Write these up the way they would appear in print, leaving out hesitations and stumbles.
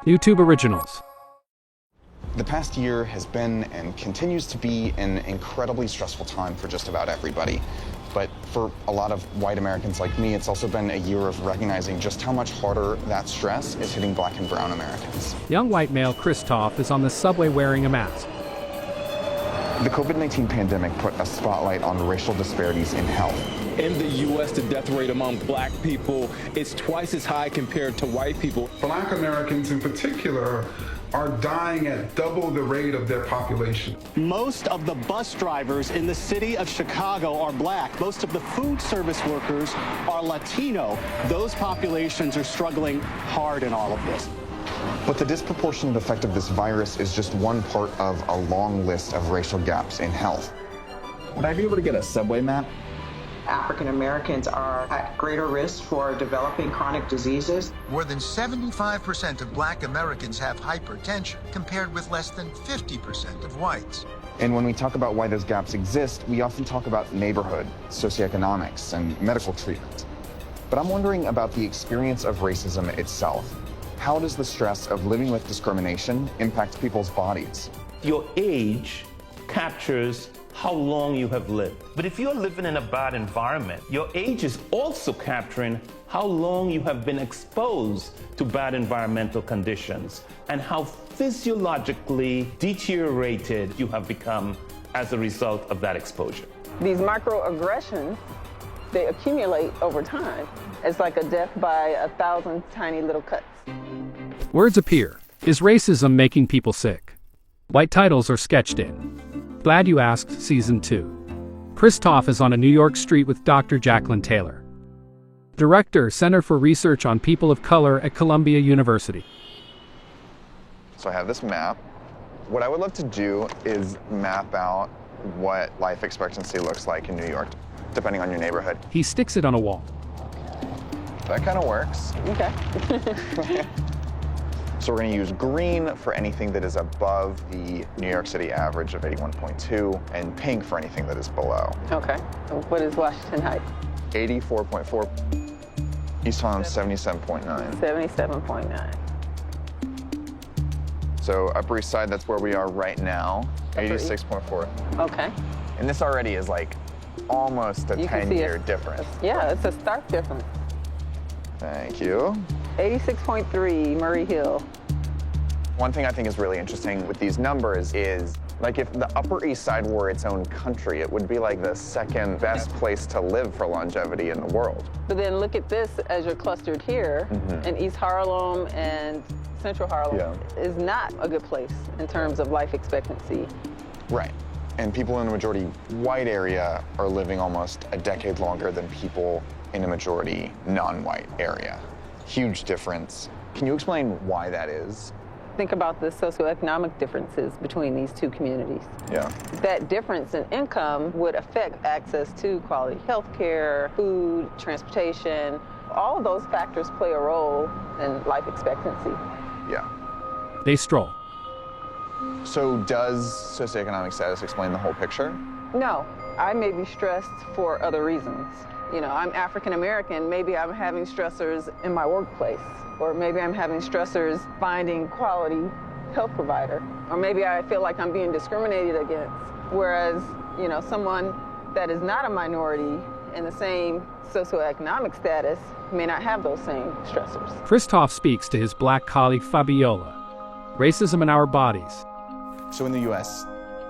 YouTube Originals. The past year has been and continues to be an incredibly stressful time for just about everybody. But for a lot of white Americans like me, it's also been a year of recognizing just how much harder that stress is hitting black and brown Americans. Young white male Christoph is on the subway wearing a mask. The COVID-19 pandemic put a spotlight on racial disparities in health. In the U.S., the death rate among black people is twice as high compared to white people. Black Americans in particular are dying at double the rate of their population. Most of the bus drivers in the city of Chicago are black. Most of the food service workers are Latino. Those populations are struggling hard in all of this. But the disproportionate effect of this virus is just one part of a long list of racial gaps in health. Would I be able to get a subway map? African Americans are at greater risk for developing chronic diseases. More than 75% of black Americans have hypertension, compared with less than 50% of whites. And when we talk about why those gaps exist, we often talk about neighborhood, socioeconomics, and medical treatment. But I'm wondering about the experience of racism itself. How does the stress of living with discrimination impact people's bodies? Your age captures how long you have lived. But if you're living in a bad environment, your age is also capturing how long you have been exposed to bad environmental conditions and how physiologically deteriorated you have become as a result of that exposure. These microaggressions, they accumulate over time. It's like a death by 1,000 tiny little cuts. Words appear. Is racism making people sick? White titles are sketched in. Glad You Asked, Season 2. Christoph is on a New York street with Dr. Jacqueline Taylor, Director, Center for Research on People of Color at Columbia University. So I have this map. What I would love to do is map out what life expectancy looks like in New York, depending on your neighborhood. He sticks it on a wall. That kind of works. Okay. So we're going to use green for anything that is above the New York City average of 81.2 and pink for anything that is below. Okay. So what is Washington Heights? 84.4. East Harlem, 77.9. 77.9. So Upper East Side, that's where we are right now, 86.4. Okay. And this already is like almost a 10-year difference. Yeah, it's a stark difference. Thank you. 86.3, Murray Hill. One thing I think is really interesting with these numbers is, like, if the Upper East Side were its own country, it would be like the second best place to live for longevity in the world. But then look at this as you're clustered here, and East Harlem and Central Harlem is not a good place in terms of life expectancy. Right. And people in the majority white area are living almost a decade longer than people in a majority non-white area. Huge difference. Can you explain why that is? Think about the socioeconomic differences between these two communities. Yeah. That difference in income would affect access to quality health care, food, transportation. All of those factors play a role in life expectancy. Yeah. They stroll. So does socioeconomic status explain the whole picture? No, I may be stressed for other reasons. You know, I'm African American, maybe I'm having stressors in my workplace, or maybe I'm having stressors finding quality health provider, or maybe I feel like I'm being discriminated against, whereas, you know, someone that is not a minority in the same socioeconomic status may not have those same stressors. Christoph speaks to his black colleague Fabiola. Racism in our bodies. So in the US,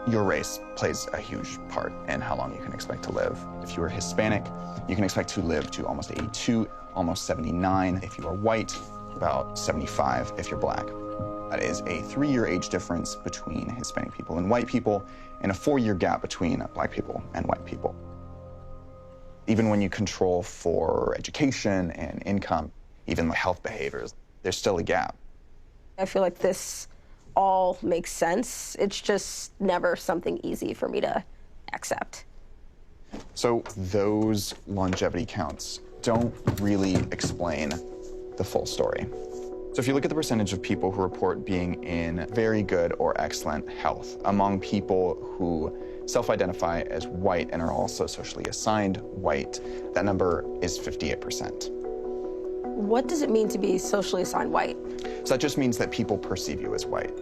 your race plays a huge part in how long you can expect to live. If you are Hispanic, you can expect to live to almost 82, almost 79. If you are white, about 75 if you're black. That is a 3-year age difference between Hispanic people and white people, and a 4-year gap between black people and white people. Even when you control for education and income, even the health behaviors, there's still a gap. I feel like this all makes sense. It's just never something easy for me to accept. So those longevity counts don't really explain the full story. So if you look at the percentage of people who report being in very good or excellent health among people who self-identify as white and are also socially assigned white, that number is 58%. What does it mean to be socially assigned white? So that just means that people perceive you as white.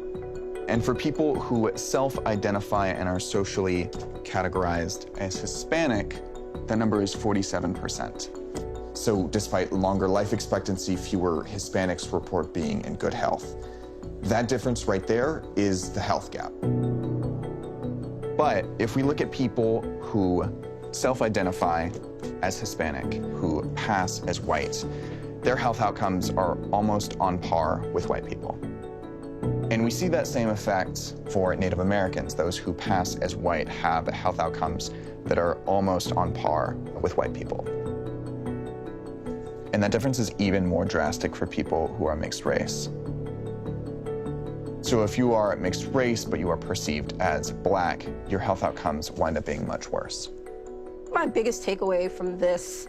And for people who self-identify and are socially categorized as Hispanic, that number is 47%. So despite longer life expectancy, fewer Hispanics report being in good health. That difference right there is the health gap. But if we look at people who self-identify as Hispanic, who pass as white, their health outcomes are almost on par with white people. And we see that same effect for Native Americans. Those who pass as white have health outcomes that are almost on par with white people. And that difference is even more drastic for people who are mixed race. So if you are mixed race, but you are perceived as black, your health outcomes wind up being much worse. My biggest takeaway from this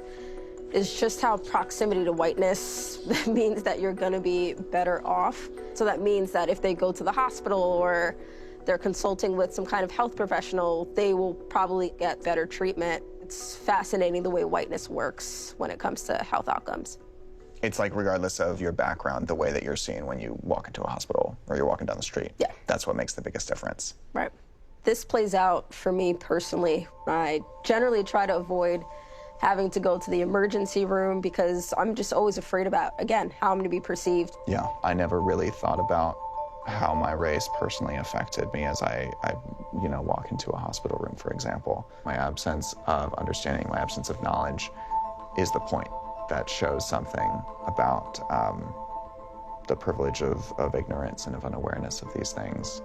is just how proximity to whiteness means that you're gonna be better off. So that means that if they go to the hospital or they're consulting with some kind of health professional, they will probably get better treatment. It's fascinating the way whiteness works when it comes to health outcomes. It's like regardless of your background, the way that you're seen when you walk into a hospital or you're walking down the street. Yeah. That's what makes the biggest difference. Right. This plays out for me personally. I generally try to avoid having to go to the emergency room because I'm just always afraid about, again, how I'm going to be perceived. Yeah, I never really thought about how my race personally affected me as I walk into a hospital room, for example. My absence of understanding, my absence of knowledge is the point that shows something about the privilege of ignorance and of unawareness of these things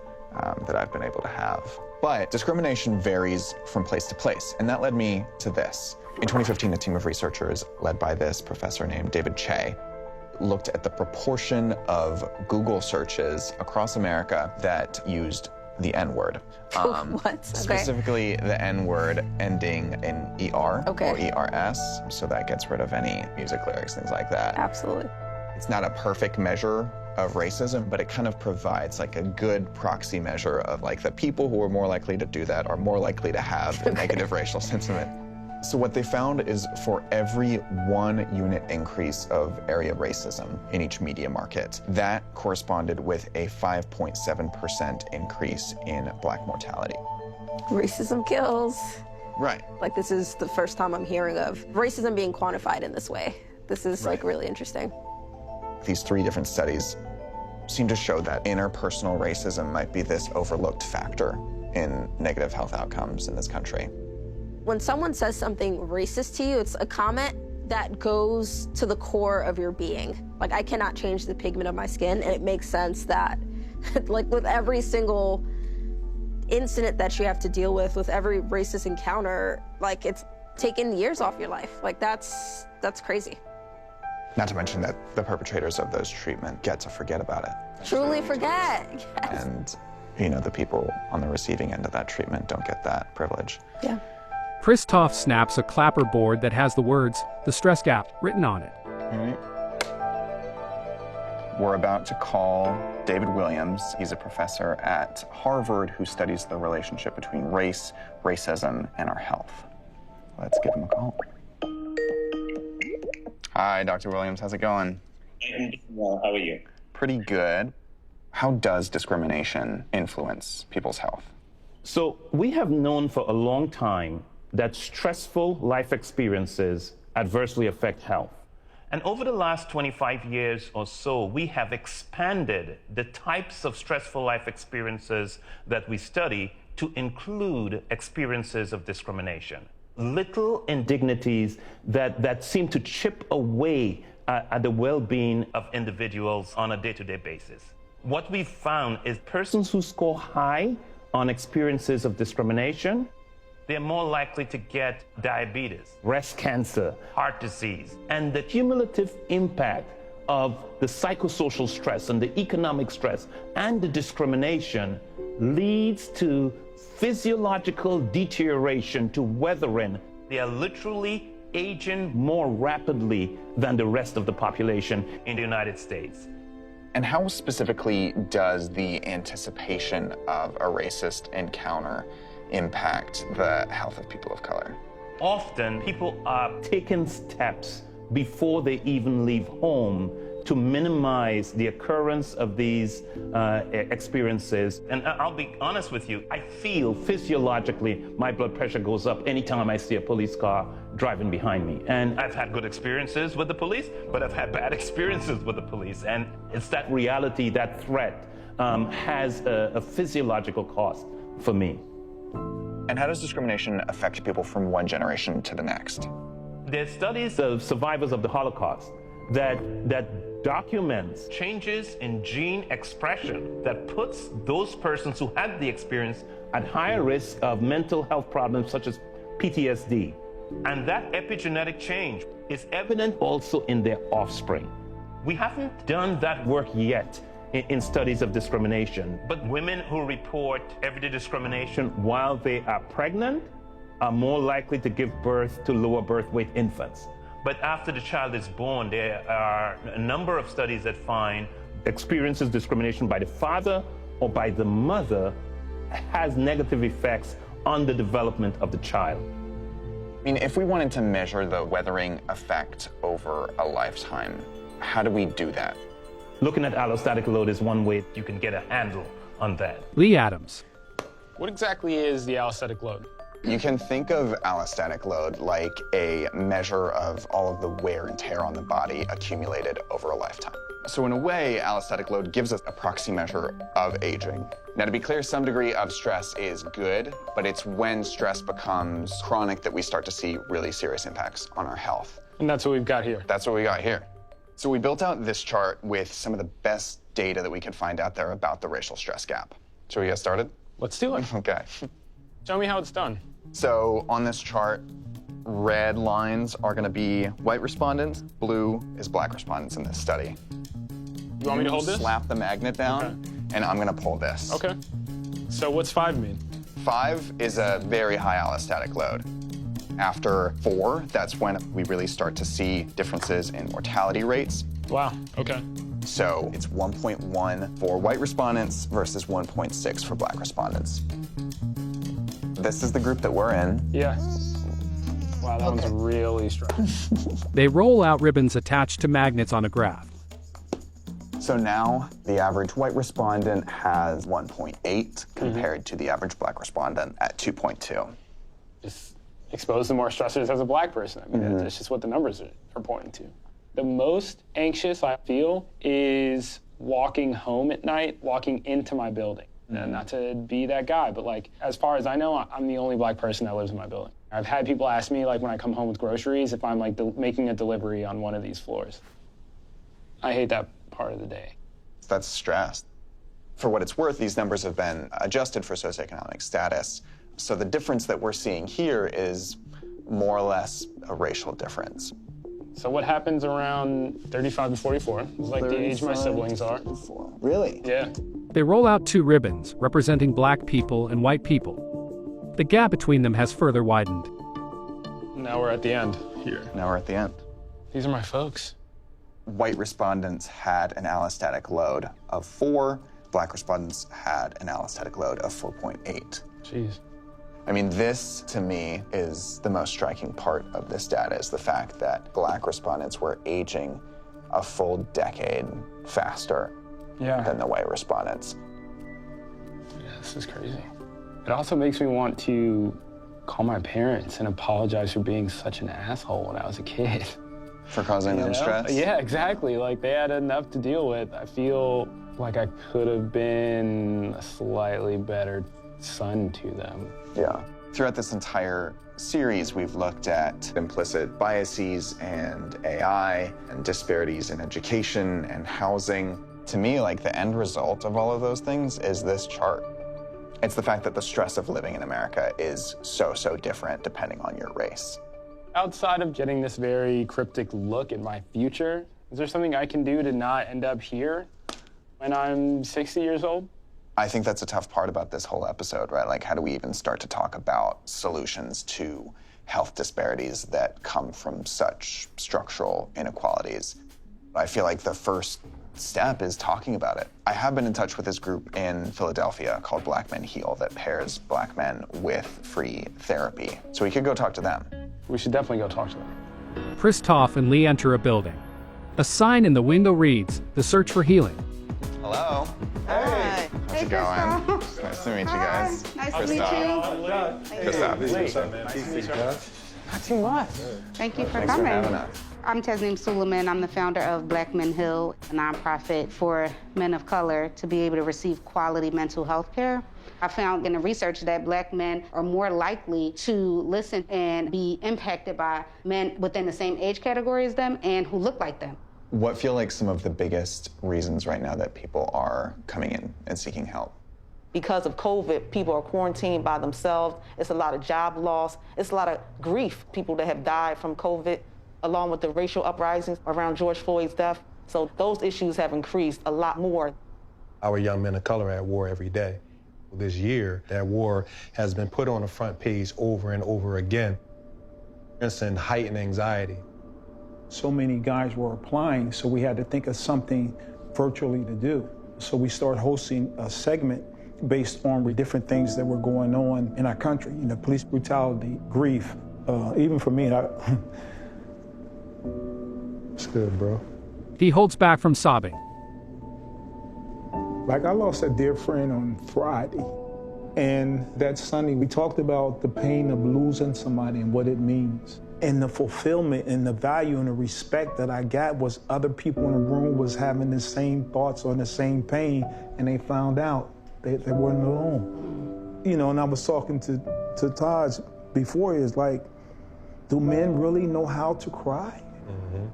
that I've been able to have. But discrimination varies from place to place, and that led me to this. In 2015, a team of researchers led by this professor named David Che looked at the proportion of Google searches across America that used the N-word. What? Specifically the N-word ending in ER or ERS, so that gets rid of any music lyrics, things like that. Absolutely. It's not a perfect measure of racism, but it kind of provides like a good proxy measure of like the people who are more likely to do that are more likely to have a negative racial sentiment. So what they found is for every 1 unit increase of area racism in each media market, that corresponded with a 5.7% increase in black mortality. Racism kills. Right. Like, this is the first time I'm hearing of racism being quantified in this way. This is like really interesting. These 3 different studies seem to show that interpersonal racism might be this overlooked factor in negative health outcomes in this country. When someone says something racist to you, it's a comment that goes to the core of your being. Like, I cannot change the pigment of my skin, and it makes sense that, like, with every single incident that you have to deal with every racist encounter, like, it's taken years off your life. Like, that's crazy. Not to mention that the perpetrators of those treatment get to forget about it. Truly forget. Yes. And, the people on the receiving end of that treatment don't get that privilege. Yeah. Christoph snaps a clapperboard that has the words, "The Stress Gap," written on it. All right. We're about to call David Williams. He's a professor at Harvard who studies the relationship between race, racism, and our health. Let's give him a call. Hi, Dr. Williams. How's it going? Well, how are you? Pretty good. How does discrimination influence people's health? So we have known for a long time that stressful life experiences adversely affect health. And over the last 25 years or so, we have expanded the types of stressful life experiences that we study to include experiences of discrimination. Little indignities that seem to chip away at the well-being of individuals on a day-to-day basis. What we've found is persons who score high on experiences of discrimination, they're more likely to get diabetes, breast cancer, heart disease, and the cumulative impact of the psychosocial stress and the economic stress and the discrimination leads to physiological deterioration, to weathering. They are literally aging more rapidly than the rest of the population in the United States. And how specifically does the anticipation of a racist encounter impact the health of people of color? Often, people are taking steps before they even leave home to minimize the occurrence of these experiences. And I'll be honest with you, I feel physiologically my blood pressure goes up anytime I see a police car driving behind me. And I've had good experiences with the police, but I've had bad experiences with the police. And it's that reality, that threat has a physiological cost for me. And how does discrimination affect people from one generation to the next? There's studies of survivors of the Holocaust that documents changes in gene expression that puts those persons who had the experience at higher risk of mental health problems such as PTSD. And that epigenetic change is evident also in their offspring. We haven't done that work yet in studies of discrimination, but women who report everyday discrimination while they are pregnant are more likely to give birth to lower birth weight infants. But after the child is born, there are a number of studies that find experiences discrimination by the father or by the mother has negative effects on the development of the child. I mean, if we wanted to measure the weathering effect over a lifetime, how do we do that? Looking at allostatic load is one way you can get a handle on that. Lee Adams. What exactly is the allostatic load? You can think of allostatic load like a measure of all of the wear and tear on the body accumulated over a lifetime. So in a way, allostatic load gives us a proxy measure of aging. Now, to be clear, some degree of stress is good, but it's when stress becomes chronic that we start to see really serious impacts on our health. And that's what we've got here. That's what we got here. So we built out this chart with some of the best data that we could find out there about the racial stress gap. Shall we get started? Let's do it. Okay. Show me how it's done. So on this chart, red lines are going to be white respondents, blue is black respondents in this study. You want me to hold this? Slap the magnet down, and I'm going to pull this. Okay. So what's 5 mean? 5 is a very high allostatic load. After 4, that's when we really start to see differences in mortality rates. Wow, okay. So it's 1.1 for white respondents versus 1.6 for black respondents. This is the group that we're in. Yeah. Wow, that one's really strong. They roll out ribbons attached to magnets on a graph. So now the average white respondent has 1.8 compared to the average black respondent at 2.2. Just expose to more stressors as a black person. I mean, that's just what the numbers are pointing to. The most anxious I feel is walking home at night, walking into my building. Not to be that guy, but like, as far as I know, I'm the only black person that lives in my building. I've had people ask me, like, when I come home with groceries, if I'm like making a delivery on one of these floors. I hate that part of the day. That's stress. For what it's worth, these numbers have been adjusted for socioeconomic status. So the difference that we're seeing here is more or less a racial difference. So what happens around 35 to 44? It's like the age my siblings are. Really? Yeah. They roll out 2 ribbons representing black people and white people. The gap between them has further widened. Now we're at the end here. Now we're at the end. These are my folks. White respondents had an allostatic load of 4. Black respondents had an allostatic load of 4.8. Jeez. I mean, this, to me, is the most striking part of this data, is the fact that black respondents were aging a full decade faster than the white respondents. Yeah, this is crazy. It also makes me want to call my parents and apologize for being such an asshole when I was a kid. For causing them stress? Yeah, exactly. Like, they had enough to deal with. I feel like I could have been a slightly better son to them. Yeah. Throughout this entire series, we've looked at implicit biases and AI and disparities in education and housing. To me, like, the end result of all of those things is this chart. It's the fact that the stress of living in America is so different depending on your race. Outside of getting this very cryptic look at my future, is there something I can do to not end up here when I'm 60 years old? I think that's a tough part about this whole episode, right? Like, how do we even start to talk about solutions to health disparities that come from such structural inequalities? I feel like the first step is talking about it. I have been in touch with this group in Philadelphia called Black Men Heal that pairs black men with free therapy. So we could go talk to them. We should definitely go talk to them. Chris Toff and Lee enter a building. A sign in the window reads, "The search for healing." Hello. Hi. How's it going? Nice to meet you guys. Nice to meet you. Christoph. Not too much. Thank you for Thanks for coming. having us. I'm Tasneem Suleiman. I'm the founder of Black Men Heal, a nonprofit for men of color to be able to receive quality mental health care. I found in the research that Black men are more likely to listen and be impacted by men within the same age category as them and who look like them. What feel like some of the biggest reasons right now that people are coming in and seeking help? Because of COVID, people are quarantined by themselves. It's a lot of job loss. It's a lot of grief, people that have died from COVID, along with the racial uprisings around George Floyd's death. So those issues have increased a lot more. Our young men of color are at war every day. This year, that war has been put on the front page over and over again. It's in heightened anxiety. So many guys were applying, so we had to think of something virtually to do. So we started hosting a segment based on the different things that were going on in our country. You know, police brutality, grief, even for me, it's good, bro. He holds back from sobbing. Like, I lost a dear friend on Friday, and that Sunday we talked about the pain of losing somebody and what it means. And the fulfillment and the value and the respect that I got was other people in the room was having the same thoughts or the same pain, and they found out they weren't alone. You know, and I was talking to Taj before, is like, do men really know how to cry?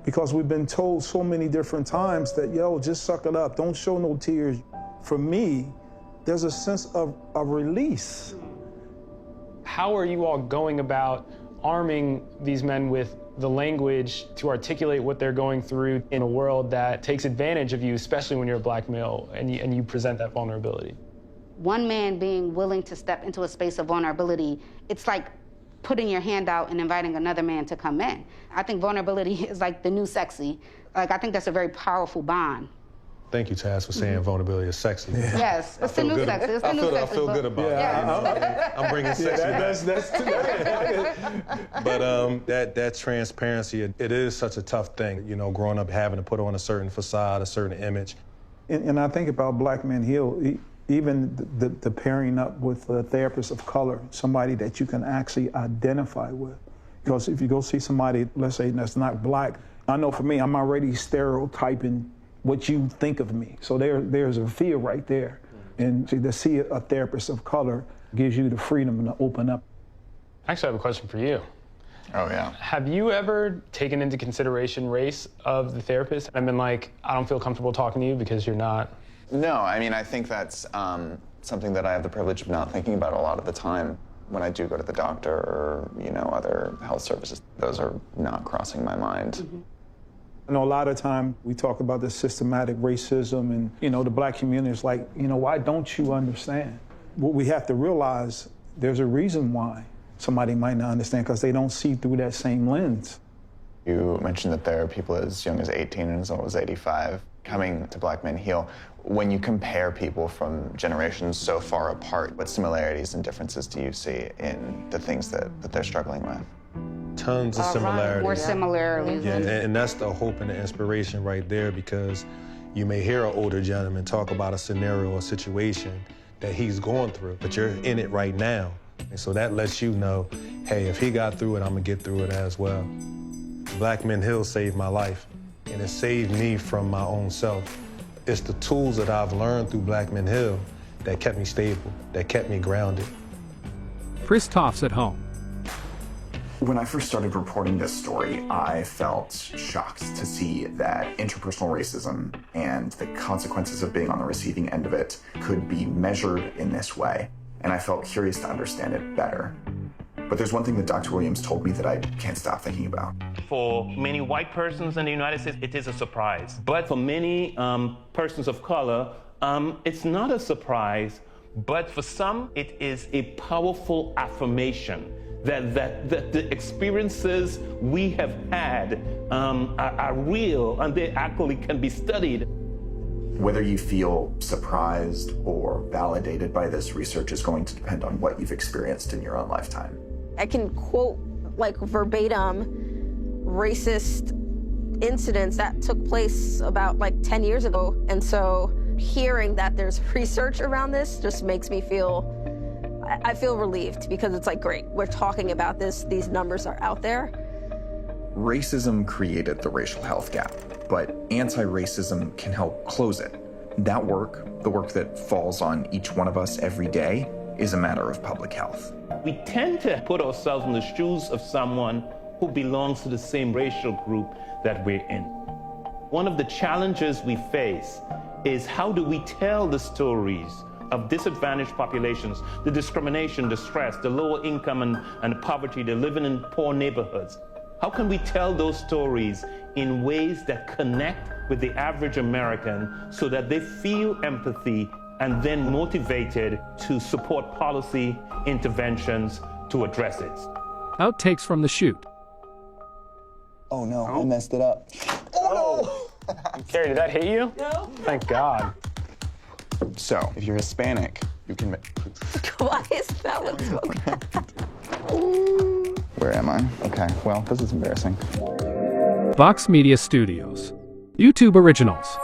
Because we've been told so many different times that, yo, just suck it up, don't show no tears. For me, there's a sense of release. How are you all going about arming these men with the language to articulate what they're going through in a world that takes advantage of you, especially when you're a Black male and you present that vulnerability? One man being willing to step into a space of vulnerability, it's like putting your hand out and inviting another man to come in. I think vulnerability is like the new sexy. Like, I think that's a very powerful bond. Thank you, Taz, for saying vulnerability is sexy. Yeah. Yes, it's the new sexy. It's the new sexy. I feel good about it. I'm bringing sexy back. But that transparency, it is such a tough thing, you know, growing up having to put on a certain facade, a certain image. And I think about Black Men Heal, even the pairing up with a therapist of color, somebody that you can actually identify with. Because if you go see somebody, let's say, that's not Black, I know for me, I'm already stereotyping what you think of me. So there's a fear right there. And to see a therapist of color gives you the freedom to open up. Actually, I have a question for you. Oh, yeah. Have you ever taken into consideration race of the therapist and been like, I don't feel comfortable talking to you because you're not? No, I mean, I think that's something that I have the privilege of not thinking about a lot of the time. When I do go to the doctor or, you know, other health services, those are not crossing my mind. I know a lot of time we talk about the systematic racism and, you know, the Black community is like, you know, why don't you understand? What we have to realize, there's a reason why somebody might not understand, because they don't see through that same lens. You mentioned that there are people as young as 18 and as old as 85 coming to Black Men Heal. When you compare people from generations so far apart, what similarities and differences do you see in the things that they're struggling with? Tons of similarities. More similarities. Yeah, and that's the hope and the inspiration right there, because you may hear an older gentleman talk about a scenario or situation that he's going through, but you're in it right now. And so that lets you know, hey, if he got through it, I'm gonna get through it as well. Black Men Heal saved my life, and it saved me from my own self. It's the tools that I've learned through Black Men Heal that kept me stable, that kept me grounded. Chris Toff's at home. When I first started reporting this story, I felt shocked to see that interpersonal racism and the consequences of being on the receiving end of it could be measured in this way. And I felt curious to understand it better. But there's one thing that Dr. Williams told me that I can't stop thinking about. For many white persons in the United States, it is a surprise. But for many persons of color, it's not a surprise, but for some, it is a powerful affirmation that the experiences we have had are real and they actually can be studied. Whether you feel surprised or validated by this research is going to depend on what you've experienced in your own lifetime. I can quote like verbatim racist incidents that took place about like 10 years ago. And so hearing that there's research around this just makes me I feel relieved, because it's like, great, we're talking about this, these numbers are out there. Racism created the racial health gap, but anti-racism can help close it. That work, the work that falls on each one of us every day, is a matter of public health. We tend to put ourselves in the shoes of someone who belongs to the same racial group that we're in. One of the challenges we face is, how do we tell the stories of disadvantaged populations, the discrimination, the stress, the lower income and poverty, the living in poor neighborhoods? How can we tell those stories in ways that connect with the average American so that they feel empathy and then motivated to support policy interventions to address it? Outtakes from the shoot. Oh no, I messed it up. Oh no! Carrie, did that hit you? No. Thank God. So, if you're Hispanic, you can... Why is that one so Where am I? Okay, well, this is embarrassing. Vox Media Studios. YouTube Originals.